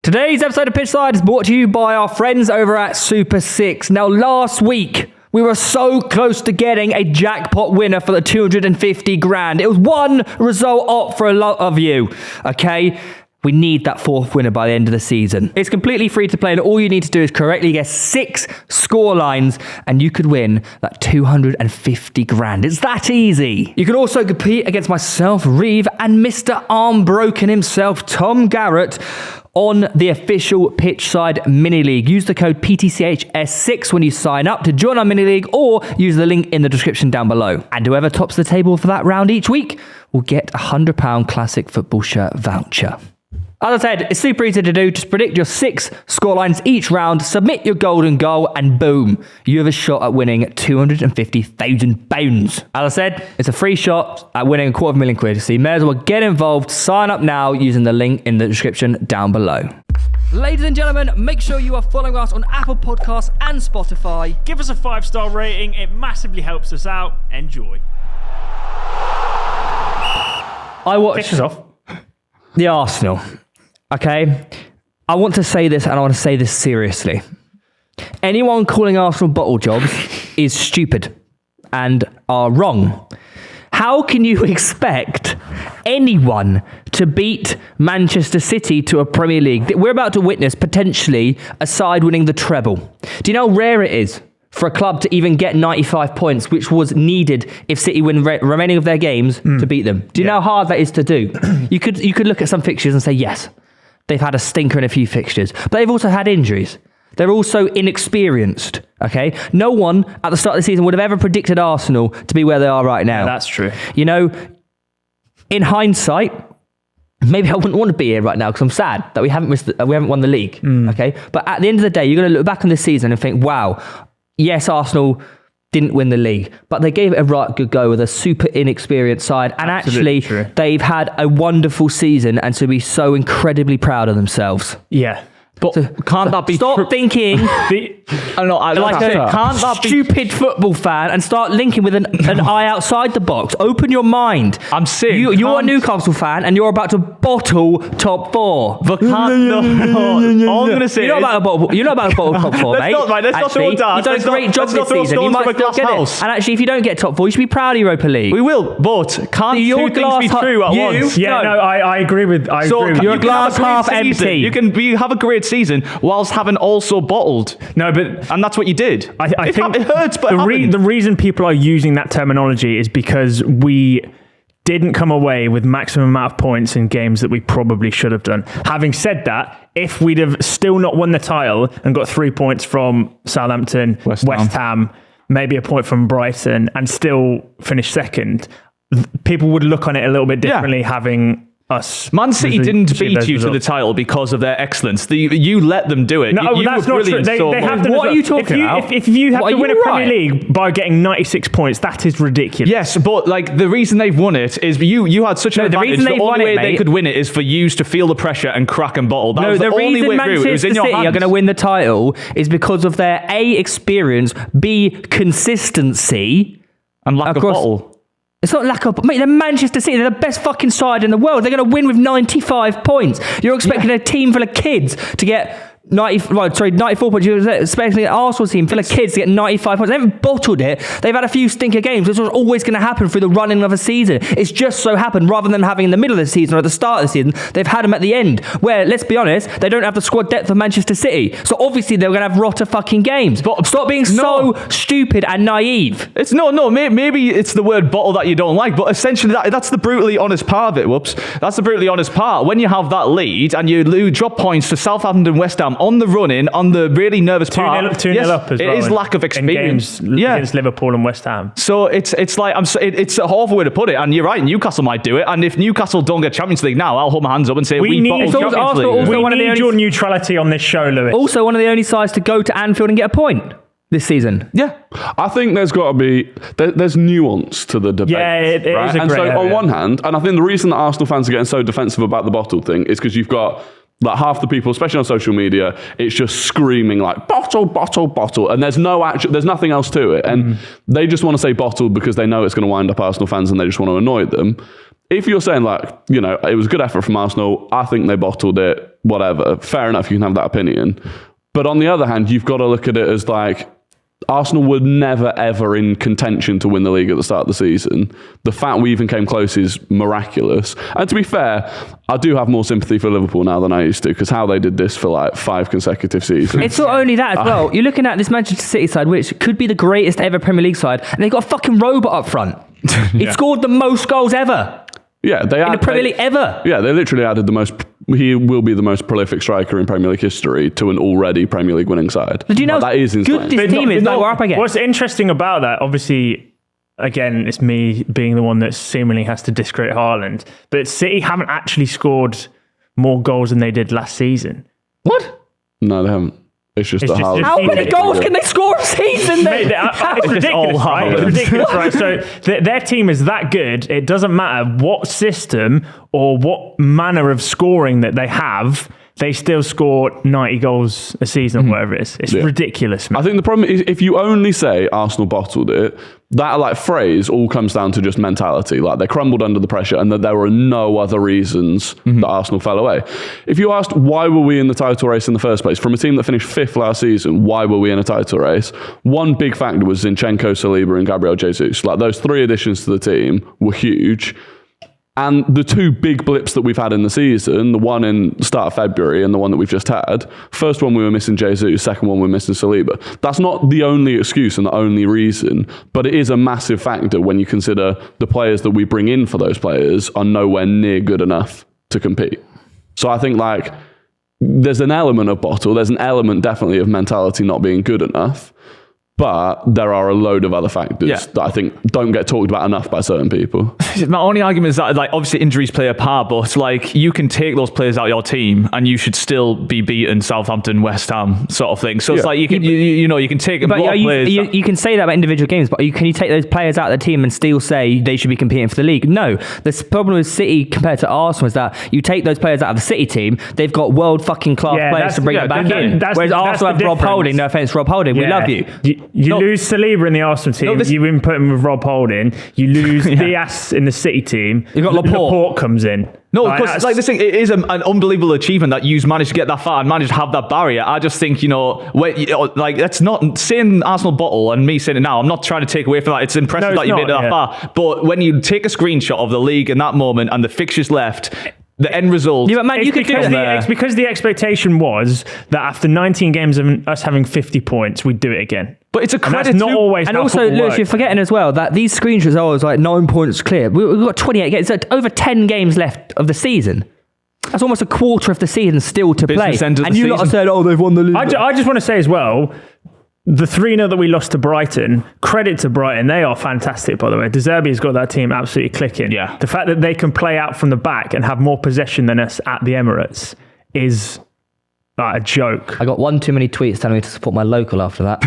Today's episode of Pitch Side is brought to you by our friends over at Super 6. Now, last week, we were so close to getting a jackpot winner for the 250 grand. It was one result up for a lot of you, okay? We need that fourth winner by the end of the season. It's completely free to play, and all you need to do is correctly guess 6 score lines, and you could win that 250 grand. It's that easy. You can also compete against myself, Reev, and Mr. Arm Broken himself, Tom Garrett, on the official Pitch Side Mini League. Use the code PTCHS6 when you sign up to join our Mini League, or use the link in the description down below. And whoever tops the table for that round each week will get a £100 classic football shirt voucher. As I said, it's super easy to do. Just predict your 6 scorelines each round, submit your golden goal, and boom, you have a shot at winning £250,000. As I said, it's a free shot at winning £250,000. So you may as well get involved. Sign up now using the link in the description down below. Ladies and gentlemen, make sure you are following us on Apple Podcasts and Spotify. Give us a 5-star rating. It massively helps us out. Enjoy. I watched Kick us off. the Arsenal. Okay, I want to say this, and I want to say this seriously. Anyone calling Arsenal bottle jobs is stupid and are wrong. How can you expect anyone to beat Manchester City to a Premier League? We're about to witness potentially a side winning the treble. Do you know how rare it is for a club to even get 95 points, which was needed if City win remaining of their games to beat them? Do you know how hard that is to do? You could look at some fixtures and say, yes, they've had a stinker in a few fixtures, but they've also had injuries. They're also inexperienced, okay? No one at the start of the season would have ever predicted Arsenal to be where they are right now. Yeah, that's true. You know, in hindsight, maybe I wouldn't want to be here right now because I'm sad that we haven't won the league, okay? But at the end of the day, you're going to look back on this season and think, wow, yes, Arsenal didn't win the league, but they gave it a right good go with a super inexperienced side, and actually they've had a wonderful season, and to be so incredibly proud of themselves. Yeah. But can't that be Stop thinking can't that be stupid football fan and start linking with an eye outside the box. Open your mind. I'm saying you're a Newcastle fan and you're about to bottle top 4. But all I'm gonna say You're not about to bottle top 4, mate. Let's not throw darts. You've done a great job this season. You might still get it. And actually, if you don't get top 4, you should be proud of Europa League. We will, but can't your two things be true at once? Yeah, no, I agree with. You're a glass half empty. You can have a great season whilst having also bottled. No, but and that's what you did. I think it hurts, but the reason people are using that terminology is because we didn't come away with maximum amount of points in games that we probably should have done. Having said that, if we'd have still not won the title and got 3 points from Southampton, West Ham, maybe a point from Brighton, and still finished second, people would look on it a little bit differently, having us. Man City didn't beat you to the title because of their excellence. You let them do it. No, that's not true. They have what are you talking about? If you have to win a Premier League by getting 96 points, that is ridiculous. Yes, but like the reason they've won it is you had such an advantage. The only way they could win it is for you to feel the pressure and crack and bottle. That was the only way through. It was in your hands. Manchester City are going to win the title is because of their A, experience, B, consistency, and lack of bottle. It's not lack of... Mate, they're Manchester City. They're the best fucking side in the world. They're going to win with 95 points. You're expecting a team full of kids to get 94 points. You're expecting an Arsenal team full of kids to get 95 points. They haven't bottled it. They've had a few stinker games. This was always going to happen through the running of a season. It's just so happened, rather than having in the middle of the season or at the start of the season, they've had them at the end, where, let's be honest, they don't have the squad depth of Manchester City. So obviously they're going to have rotter fucking games. But stop being so stupid and naive. It's maybe it's the word bottle that you don't like, but essentially that's the brutally honest part of it. That's the brutally honest part. When you have that lead and you drop points to Southampton, West Ham on the run-in, on the really nervous part. 2-0 up as well. It is lack of experience. In games against Liverpool and West Ham. So it's like it's a awful way to put it. And you're right, Newcastle might do it. And if Newcastle don't get Champions League now, I'll hold my hands up and say we need Champions League. We need your neutrality on this show, Lewis. Also, one of the only sides to go to Anfield and get a point this season. Yeah. I think there's got to be... There's nuance to the debate. Yeah, it is a great And so area. on one hand, and I think the reason that Arsenal fans are getting so defensive about the bottle thing is because you've got... Like half the people, especially on social media, it's just screaming like bottle, bottle, bottle, and there's nothing else to it. And they just want to say bottle because they know it's going to wind up Arsenal fans and they just want to annoy them. if you're saying like, you know, it was a good effort from Arsenal, I think they bottled it, whatever, fair enough, you can have that opinion. But on the other hand, you've got to look at it as like, Arsenal were never, ever in contention to win the league at the start of the season. The fact we even came close is miraculous. And to be fair, I do have more sympathy for Liverpool now than I used to, because how they did this for like 5 consecutive seasons. It's not only that as well. You're looking at this Manchester City side, which could be the greatest ever Premier League side, and they've got a fucking robot up front. He scored the most goals ever. Yeah, they in the Premier League ever. Yeah, they literally added the most. He will be the most prolific striker in Premier League history to an already Premier League winning side. Did you know that is insane. good this team is that we're up against? What's interesting about that, obviously, again, it's me being the one that seemingly has to discredit Haaland, but City haven't actually scored more goals than they did last season. What? No, they haven't. It's just It's a just- Haaland. How many goals can they score a season then? Mate, it's ridiculous, right? It's ridiculous, right? So their team is that good. It doesn't matter what system or what manner of scoring that they have. They still score 90 goals a season, or whatever it is. It's ridiculous, man. I think the problem is if you only say Arsenal bottled it, that like phrase all comes down to just mentality. Like they crumbled under the pressure and that there were no other reasons that Arsenal fell away. If you asked why were we in the title race in the first place, from a team that finished 5th last season, why were we in a title race? One big factor was Zinchenko, Saliba and Gabriel Jesus. Like those 3 additions to the team were huge. And the 2 big blips that we've had in the season, the one in the start of February and the one that we've just had, first one we were missing Jesus, second one we're missing Saliba. That's not the only excuse and the only reason, but it is a massive factor when you consider the players that we bring in for those players are nowhere near good enough to compete. So I think like there's an element of bottle, there's an element definitely of mentality not being good enough. But there are a load of other factors that I think don't get talked about enough by certain people. My only argument is that, like, obviously injuries play a part, but like you can take those players out of your team and you should still be beating Southampton, West Ham, sort of thing. So it's like you can, you know, you can take But players. you can say that about individual games, but can you take those players out of the team and still say they should be competing for the league? No. The problem with City compared to Arsenal is that you take those players out of the City team, they've got world fucking class players to bring them back in. Whereas Arsenal have Rob Holding. No offense, Rob Holding. We love you. You lose Saliba in the Arsenal team. You input him with Rob Holding. You lose Diaz in the City team. You've got Laporte comes in. No, because like this thing, it is an unbelievable achievement that you've managed to get that far and managed to have that barrier. I just think, like that's not saying Arsenal bottle and me saying it now. I'm not trying to take away from that. It's impressive that you made it that far. But when you take a screenshot of the league in that moment and the fixtures left, the end result. Yeah, but man, you could do it. It's because the expectation was that after 19 games of us having 50 points, we'd do it again. But it's a credit not always. And also, Lewis, you're forgetting as well that these screenshots are always like 9 points clear. We've got 28 games. It's like over 10 games left of the season. That's almost a quarter of the season still to play. And you lot have said, they've won the league. I just want to say as well, the 3-0 that we lost to Brighton, credit to Brighton, they are fantastic, by the way. De Zerbi's got that team absolutely clicking. Yeah. The fact that they can play out from the back and have more possession than us at the Emirates is like a joke. I got one too many tweets telling me to support my local after that.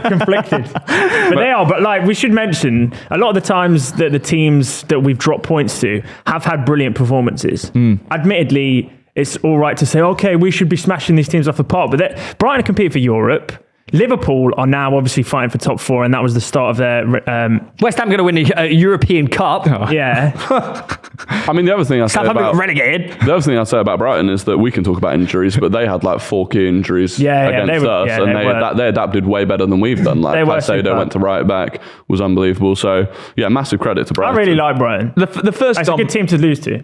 Conflicted. But like we should mention, a lot of the times that the teams that we've dropped points to have had brilliant performances. Admittedly, it's all right to say, okay, we should be smashing these teams off the park, but Brighton compete for Europe. Liverpool are now obviously fighting for top 4, and that was the start of their... West Ham going to win a European Cup. Yeah. I mean, the other thing I say Southampton got relegated. The other thing I'd say about Brighton is that we can talk about injuries, but they had like 4 key injuries against us, and they adapted way better than we've done. Like Caicedo went to right back, was unbelievable. So yeah, massive credit to Brighton. I really like Brighton. The first It's a good team to lose to.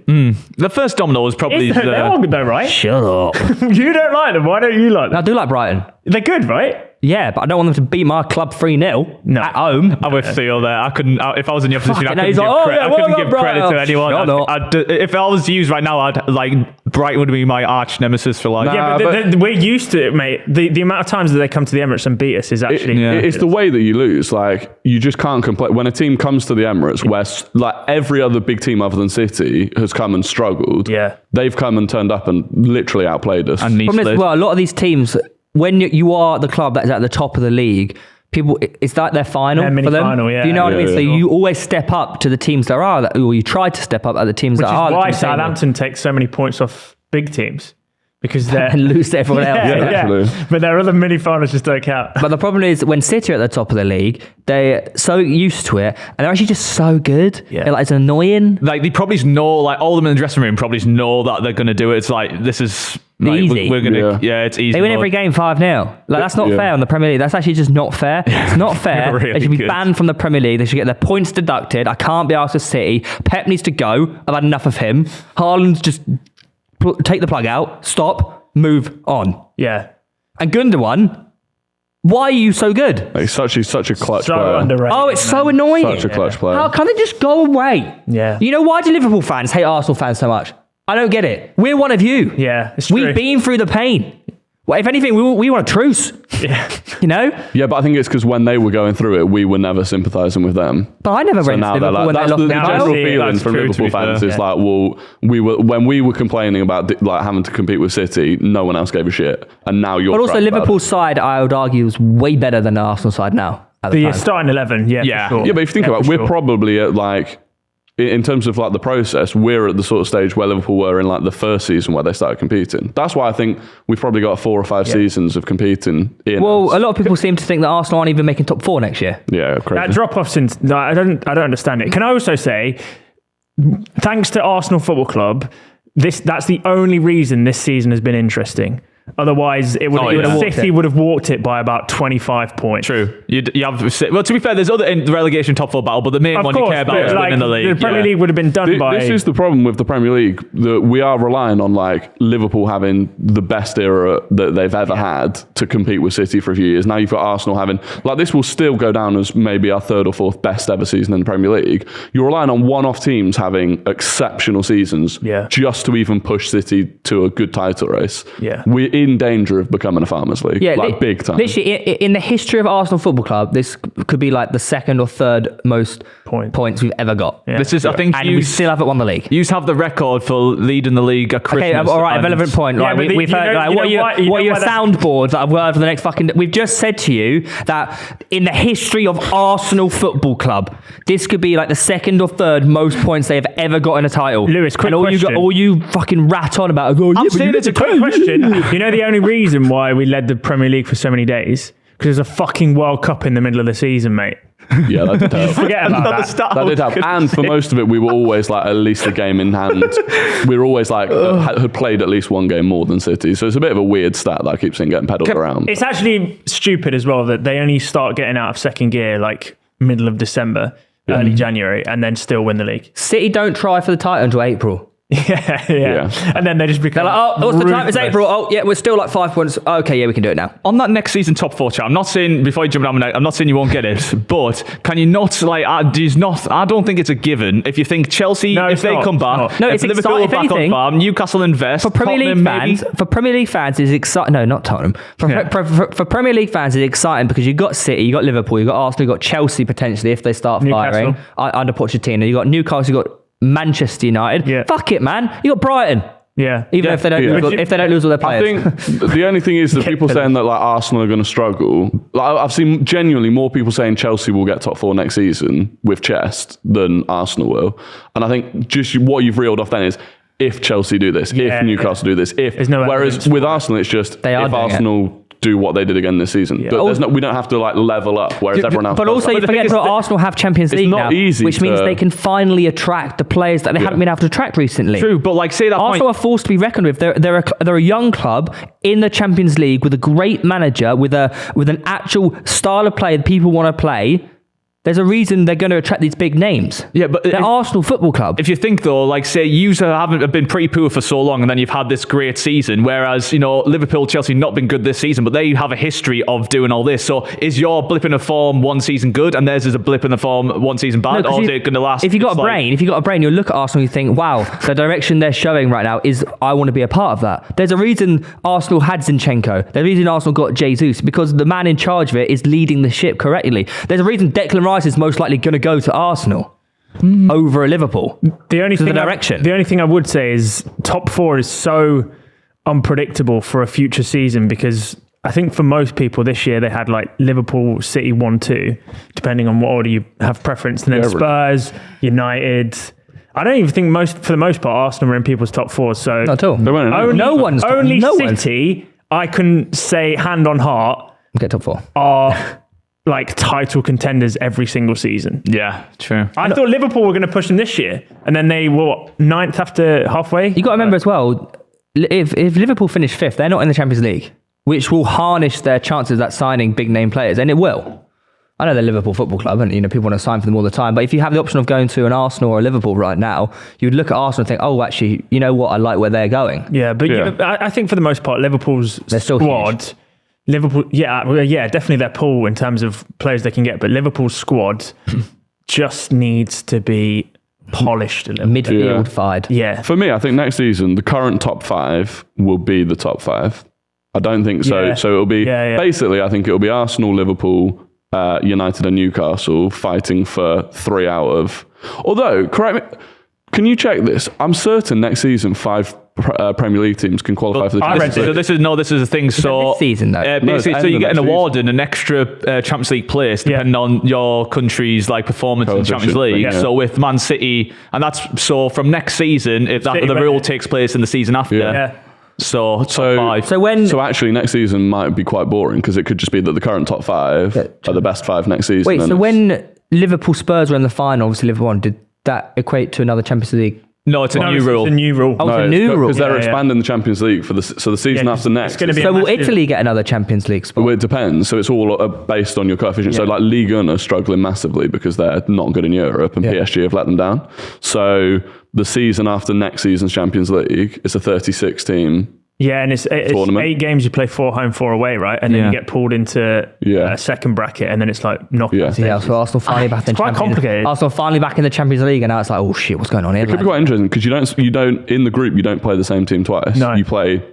The first domino was probably They're all good though, right? Shut up. You don't like them. Why don't you like them? I do like Brighton. They're good, right? Yeah, but I don't want them to beat my club 3-0 at home. I'm with Theo there. I couldn't. If I was in your position, I Fucking couldn't hell, give, he's like, I couldn't well, give credit to anyone. Shut up. If I was used right now, I'd like Brighton would be my arch nemesis for like. Yeah, but we're used to it, mate. The amount of times that they come to the Emirates and beat us is actually... It's the way that you lose. Like, you just can't complain. When a team comes to the Emirates, where like every other big team other than City has come and struggled, they've come and turned up and literally outplayed us. And Problem is, well, a lot of these teams, when you are the club that is at the top of the league, people, it's like their final for them. Final, yeah. Do you know what I mean? So Sure. you always step up to the teams that are, or you try to step up at the teams Which that is are. why Southampton takes so many points off big teams. because they're and lose to everyone else. literally. but their other mini finals just don't count. But the problem is when City are at the top of the league, they're so used to it, and they're actually just so good. Yeah. Like, it's annoying. Like they probably just know, like all of them in the dressing room probably just know that they're going to do it. It's like, this is like, Easy. We're going to, Yeah. it's easy. They win mode. every game 5-0. Like, that's not Yeah. fair on the Premier League. That's actually just not fair. It's not fair. Really They should be good. banned from the Premier League. They should get their points deducted. I can't be asked to City. Pep needs to go. I've had enough of him. Haaland's just take the plug out, stop, move on. Yeah. And Gundogan, why are you so good? Like, he's such a clutch So player. underrated. Oh, it's so annoying. Such a clutch player. How can they just go away? Yeah. You know, why do Liverpool fans hate Arsenal fans so much? I don't get it. We're one of you. Yeah, it's true. We've been through the pain. Well, if anything, we want a truce. Yeah. You know? Yeah, but I think it's because when they were going through it, we were never sympathising with them. But I never So went to now they're Liverpool like, when they that's lost the the general Yeah, feeling that's from true, to Liverpool be fans fair. is like, well, when we were complaining about like having to compete with City, no one else gave a shit, and now you're. But also, crap about Liverpool's side, I would argue, is way better than the Arsenal side now. At the The time. starting 11, yeah. Yeah. For sure. it. Yeah, but if you think about it, for we're sure. probably at like. In terms of like the process, we're at the sort of stage where Liverpool were in like the first season where they started competing. That's why I think we've probably got 4 or 5 seasons of competing in. Well, a lot of people seem to think that Arsenal aren't even making top 4 next year. yeah, crazy. That drop off since no, I don't understand it. Can I also say, thanks to Arsenal Football Club, that's the only reason this season has been interesting. Otherwise, it would Oh, yeah. City would have walked it by about 25 points. True. You have, well, to be fair, there's other in the relegation top 4 battle, but the main Of one course, you care about but is like, winning the league. The Premier yeah. League would have been done by. This is the problem with the Premier League, that we are relying on like Liverpool having the best era that they've ever had to compete with City for a few years. Now you've got Arsenal having, like, this will still go down as maybe our 3rd or 4th best ever season in the Premier League. You're relying on one-off teams having exceptional seasons just to even push City to a good title race. Yeah. We're in danger of becoming a Farmers League, like big time. Literally, in the history of Arsenal Football Club, this could be like the 2nd or 3rd most points we've ever got. Yeah. This is, I think, And we still haven't won the league. you have the record for leading the league at Christmas. Okay, all right, and- relevant point. Yeah, Right, but we've you heard know- like, you what know are why- you what are know your why that- soundboards that I've heard for the next fucking. We've just said to you that in the history of Arsenal Football Club, this could be like the 2nd or 3rd most points they have ever got in a title. Lewis, quick and question. all you fucking rat on about. Oh, yeah, I'm but saying you it's a never quick told. question. You know the only reason why we led the Premier League for so many days? Because there's a fucking World Cup in the middle of the season, mate. Yeah, that did help. Forget about Another that. stat That did I help. was And for most of it, we were always like at least a game in hand. We were always like, had played at least one game more than City. So it's a bit of a weird stat that I keep seeing getting peddled around. It's actually stupid as well that they only start getting out of second gear like middle of December, early January, and then still win the league. City don't try for the title until April. Yeah. And then they just become. They're like, oh, what's the time? It's ruthless. April. Oh, yeah, we're still like 5 points. Okay, yeah, we can do it now. On that next season top 4 chat, I'm not saying before you jump on, I'm not saying you won't get it, but can you not like? I don't think it's a given. If you think Chelsea, No, if it's they not. come It's back, not. No, if it's Liverpool exciting. are back If anything, on farm, Newcastle invest For Premier League Tottenham maybe. fans, it's exciting. No, not Tottenham. For Premier League fans, it's exciting because you've got City, you've got Liverpool, you've got Arsenal, you've got Chelsea potentially if they start firing Newcastle. under Pochettino. You've got Newcastle, you've got Manchester United. Yeah. Fuck it, man. You got Brighton. Yeah. Even if they don't Yeah. lose, if they don't lose all their I players. think the only thing is that people saying that like Arsenal are going to struggle. Like, I've seen genuinely more people saying Chelsea will get top 4 next season with chest than Arsenal will. And I think just what you've reeled off then is if Chelsea do this, Yeah, if Newcastle do this, if There's no whereas evidence with for it. Arsenal it's just They are if doing it. Arsenal do what they did again this season. But there's we don't have to like level up, whereas everyone else. But does also, that. you the thing forget is that that Arsenal have Champions it's League not now, easy which means to- they can finally attract the players that they haven't been able to attract recently. True, but like say that Arsenal point. are forced to be reckoned with. They're a young club in the Champions League with a great manager, with an actual style of play that people want to play. There's a reason they're going to attract these big names. Yeah, but they're Arsenal Football Club. If you think though, like say you haven't been pretty poor for so long, and then you've had this great season, whereas Liverpool, Chelsea not been good this season, but they have a history of doing all this. So is your blip in the form one season good, and theirs is a blip in the form one season bad, or is it going to last? If you got It's a brain, you look at Arsenal, you think, wow, the direction they're showing right now is I want to be a part of that. There's a reason Arsenal had Zinchenko. There's a reason Arsenal got Jesus, because the man in charge of it is leading the ship correctly. There's a reason Declan Rice is most likely going to go to Arsenal over a Liverpool. The only direction. The only thing I would say is top 4 is so unpredictable for a future season, because I think for most people this year they had like Liverpool, City 1-2, depending on what order you have preference, and then Yeah, Spurs, United, I don't even think for the most part, Arsenal are in people's top fours. So Not at all. They won't only, No one's- only no one's- City, I can say hand on heart, Get top 4. are like title contenders every single season. Yeah, true. I thought Liverpool were going to push them this year, and then they were 9th after halfway. You got to remember as well, if Liverpool finish 5th, they're not in the Champions League, which will harness their chances at signing big name players, and it will. I know they're Liverpool Football Club, and people want to sign for them all the time. But if you have the option of going to an Arsenal or a Liverpool right now, you would look at Arsenal and think, oh, actually, you know what? I like where they're going. Yeah, but I think for the most part, Liverpool's still squad, Liverpool, definitely their pool in terms of players they can get. But Liverpool's squad just needs to be polished a little bit. Midfield-fied. Yeah. For me, I think next season, the current top 5 will be the top 5. I don't think so. Yeah. So it'll be, basically, I think it'll be Arsenal, Liverpool, United and Newcastle fighting for 3 out of... Although, correct me, can you check this? I'm certain next season 5 Premier League teams can qualify for the Champions League. So this is a thing. So this season, though? basically, No, so you get an next award and an extra Champions League place depending on your country's like performance in the Champions League. Yeah. So with Man City, and that's so from next season, if that, the rule takes place in the season after. Yeah. So top 5. So actually next season might be quite boring because it could just be that the current top 5 are the best 5 next season. Wait, so when Liverpool Spurs were in the final, obviously Liverpool won, did that equate to another Champions League? No, it's a new rule. It's a new rule. Oh, it's a new rule. because they're expanding the Champions League for the season after next. It's going to be So will massive- Italy get another Champions League spot? Well, it depends. So it's all based on your coefficient. So like Ligue 1 are struggling massively because they're not good in Europe and PSG have let them down. So the season after next season's Champions League, it's a 36 team. Yeah, and it's tournament. 8 games. You play 4 home, 4 away, right? And then you get pulled into a second bracket, and then it's like knocking. Yeah, so Arsenal finally back in the quite Champions complicated. Arsenal finally back in the Champions League, and now it's like, oh shit, what's going on here? It could be quite interesting because you don't in the group you don't play the same team twice. No. You play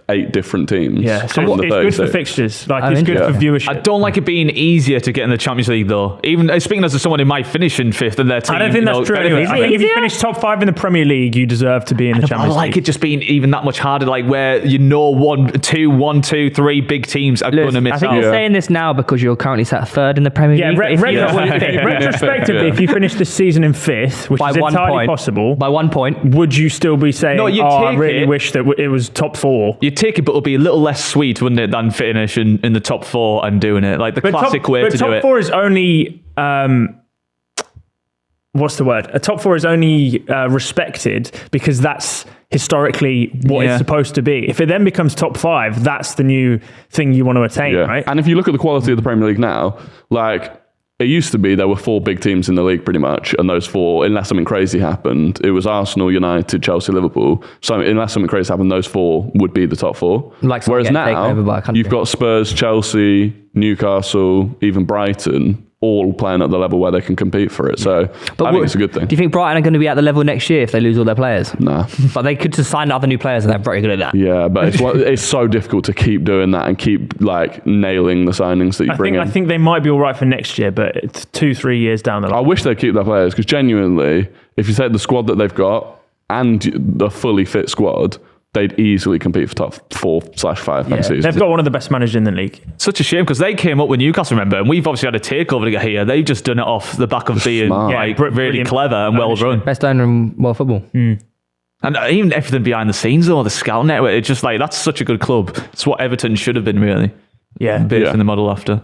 8 different teams. Yeah, so in the it's good for 36. fixtures. Like I'm it's good for viewership. I don't like it being easier to get in the Champions League though. Even speaking as someone who might finish in 5th in their team. I don't think that's true. Anyway. I think if you finish top 5 in the Premier League, you deserve to be in the I Champions like League. it just being even that much harder, like where 1, 2, 3 big teams are going to miss I think out. you're saying this now because you're currently sat 3rd in the Premier Yeah, League. But if you- retrospectively, if you finish this season in 5th, which by is 1 entirely point, possible, by 1 point, would you still be saying, No, you'd I take really it. wish that it was top 4? You'd take it, but it'll be a little less sweet, wouldn't it, than finishing in the top 4 and doing it. Like the classic way to do top it. 4 is only... what's the word? A top 4 is only respected because that's historically what it's supposed to be. If it then becomes top 5, that's the new thing you want to attain, right? And if you look at the quality of the Premier League now, like it used to be there were 4 big teams in the league pretty much, and those 4, unless something crazy happened, it was Arsenal, United, Chelsea, Liverpool. So unless something crazy happened, those 4 would be the top 4. Like someone whereas getting taken over by a now, country. you've got Spurs, Chelsea, Newcastle, even Brighton, all playing at the level where they can compete for it. So I think it's a good thing. Do you think Brighton are going to be at the level next year if they lose all their players? Nah. But they could just sign other new players and they're very good at that. Yeah, but it's so difficult to keep doing that and keep like nailing the signings that you bring in. I think they might be all right for next year, but it's 2-3 years down the line. I wish they'd keep their players because genuinely, if you take the squad that they've got and the fully fit squad, they'd easily compete for top 4/5 next season. They've got one of the best managers in the league. Such a shame because they came up with Newcastle, remember, and we've obviously had a takeover to get here. They've just done it off the back of being Smart. like, Yeah, really brilliant clever and well run. Best owner in world football. And even everything behind the scenes, though, the scout network, it's just like, that's such a good club. It's what Everton should have been, really. Yeah. Based Yeah. in the model after.